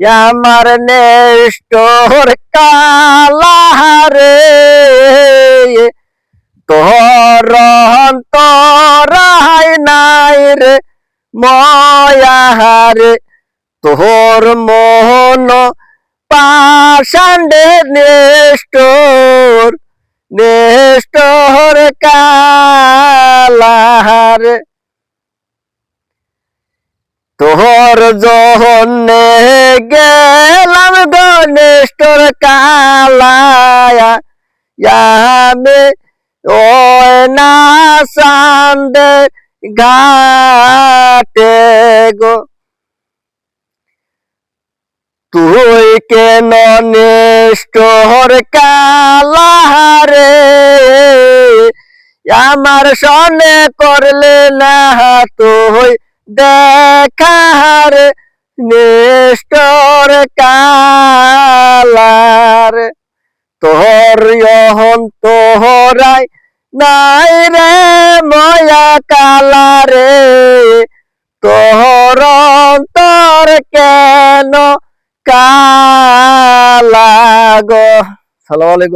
আমার নেষ্টর কালারে তোর অন্তরাই নাই রে ময়ারে তোর মোহন পাষাণ্ডে নেষ্টর কালারে তোর জহনে গেলাম গণেষ্টর কালায়া আমি ওই না চান্দে ঘাটে গো তুই কেন নেষ্টর কালারে আমার সনে করলে না তুই দেখার নেষ্টর কালার তোর তোহরাই নাই রে ময়া কালারে তোর অন্তর কেন কালা গো। সালাম আলাইকুম।